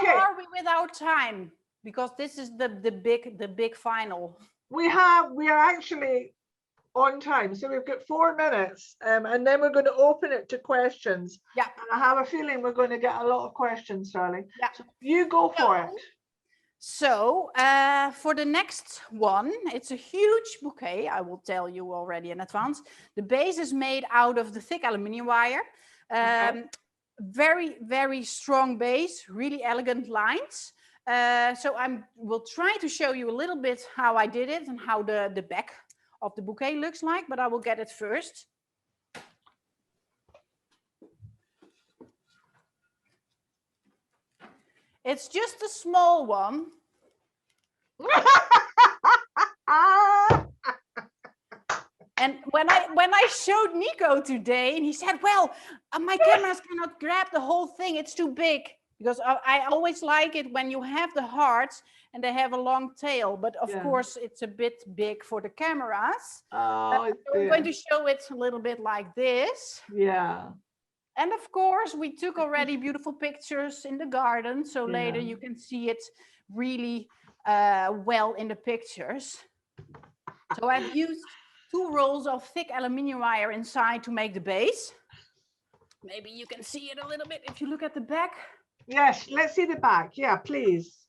How are we with our time? Because this is the big final. We are actually on time, so we've got 4 minutes, and then we're going to open it to questions. Yeah, and I have a feeling we're going to get a lot of questions, darling. Yeah, so you go for it. So for the next one, it's a huge bouquet. I will tell you already in advance. The base is made out of the thick aluminium wire. Very, very strong base, really elegant lines. So will try to show you a little bit how I did it and how the back of the bouquet looks like, but I will get it first. It's just a small one. And when I showed Nico today, and he said, well, my cameras cannot grab the whole thing, it's too big. Because I always like it when you have the hearts and they have a long tail, but of course it's a bit big for the cameras. So I'm going to show it a little bit like this. Yeah. And of course we took already beautiful pictures in the garden, so later you can see it really well in the pictures. So I've used 2 rolls of thick aluminium wire inside to make the base. Maybe you can see it a little bit if you look at the back. Yes, let's see the back. Yeah, please.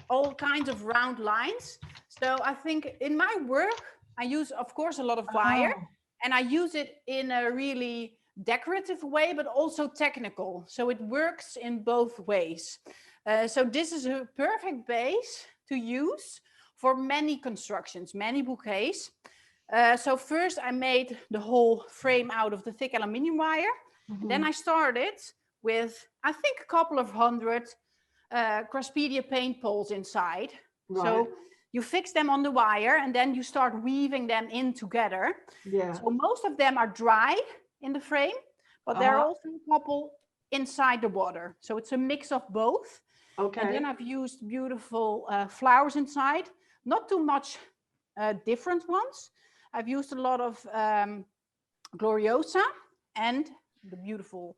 All kinds of round lines. So I think in my work, I use, of course, a lot of wire, and I use it in a really decorative way, but also technical. So it works in both ways. So this is a perfect base to use for many constructions, many bouquets. So first I made the whole frame out of the thick aluminium wire. And then I started with, I think, a couple of hundred Craspedia paintballs inside. Right. So you fix them on the wire and then you start weaving them in together. Yeah. So most of them are dry in the frame, but there are also a couple inside the water. So it's a mix of both. Okay. And then I've used beautiful flowers inside, not too much different ones. I've used a lot of Gloriosa and the beautiful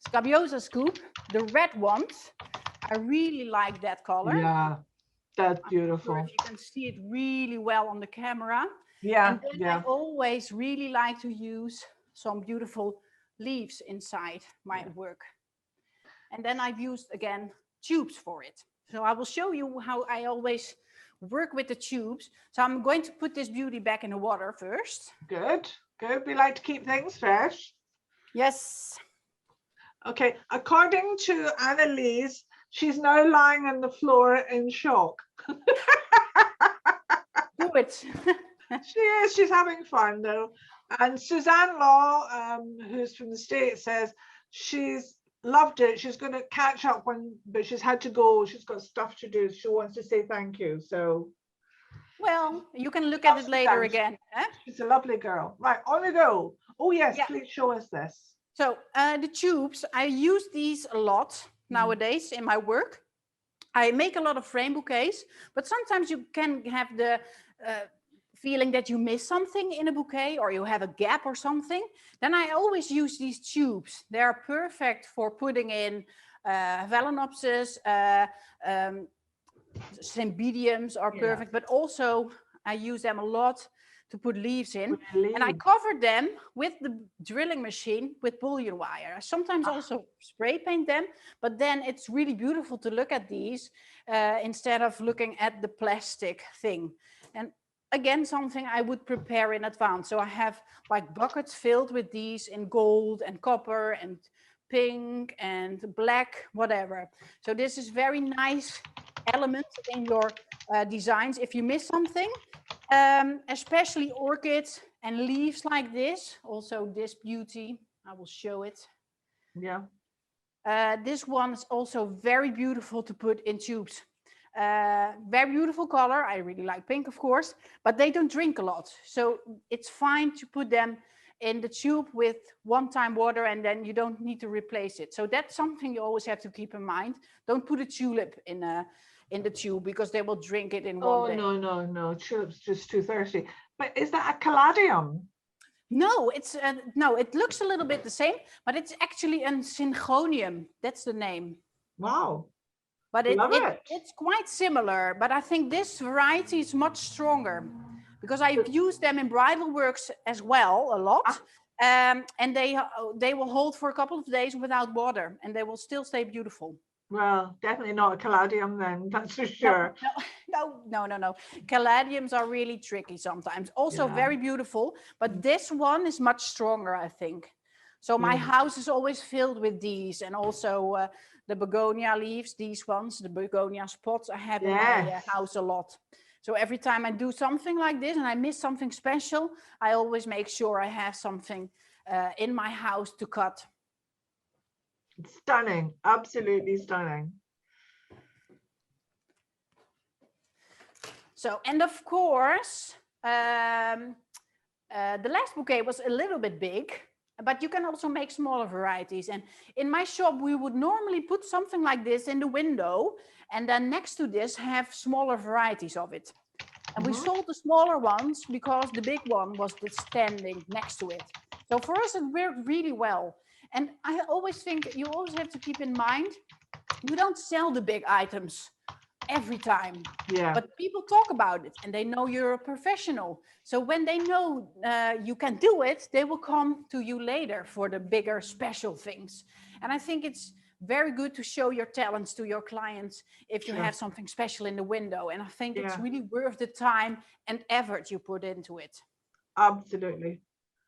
Scabiosa scoop, the red ones. I really like that color. Yeah, that's beautiful. I'm not sure if you can see it really well on the camera. Yeah, and then I always really like to use some beautiful leaves inside my work. And then I've used, again, tubes for it. So I will show you how I always work with the tubes. So I'm going to put this beauty back in the water first. Good, good. We like to keep things fresh. Yes. Okay, according to Annalise, she's now lying on the floor in shock. Do it. She is, she's having fun though. And Suzanne Law, who's from the States, says she's loved it. She's going to catch up but she's had to go. She's got stuff to do. She wants to say thank you. So, well, you can look at it later again. Huh? She's a lovely girl. Right, on we go. Oh yes, please show us this. So the tubes, I use these a lot nowadays in my work. I make a lot of frame bouquets, but sometimes you can have the feeling that you miss something in a bouquet or you have a gap or something. Then I always use these tubes. They're perfect for putting in Phalaenopsis, Cymbidiums are perfect, but also I use them a lot to put leaves in. And I cover them with the drilling machine with bullion wire. I sometimes also spray paint them, but then it's really beautiful to look at these instead of looking at the plastic thing. And again, something I would prepare in advance. So I have like buckets filled with these in gold and copper and pink and black, whatever. So this is very nice element in your designs. If you miss something, especially orchids and leaves like this, also this beauty, I will show it. Yeah. This one is also very beautiful to put in tubes. Very beautiful color. I really like pink, of course, but they don't drink a lot. So it's fine to put them in the tube with one-time water and then you don't need to replace it. So that's something you always have to keep in mind. Don't put a tulip in the tube because they will drink it in one day. Oh, no, no, no. Tulip's just too thirsty. But is that a caladium? No, it's no, it looks a little bit the same, but it's actually a syngonium. That's the name. Wow. But Love it. it's quite similar, but I think this variety is much stronger because I've used them in bridal works as well a lot. And they will hold for a couple of days without water and they will still stay beautiful. Well, definitely not a caladium then, that's for sure. No. Caladiums are really tricky sometimes. Also Yeah. very beautiful, but this one is much stronger, I think. So my house is always filled with these, and also the begonia leaves, these ones, the begonia spots I have in my house a lot. So every time I do something like this and I miss something special, I always make sure I have something in my house to cut. Stunning, absolutely stunning. So, and of course, the last bouquet was a little bit big, but you can also make smaller varieties. And in my shop, we would normally put something like this in the window, and then next to this have smaller varieties of it. And we sold the smaller ones because the big one was standing next to it. So for us, it worked really well. And I always think you always have to keep in mind, you don't sell the big items every time. Yeah. But people talk about it and they know you're a professional. So when they know you can do it, they will come to you later for the bigger special things. And I think it's very good to show your talents to your clients if you have something special in the window. And I think it's really worth the time and effort you put into it. Absolutely.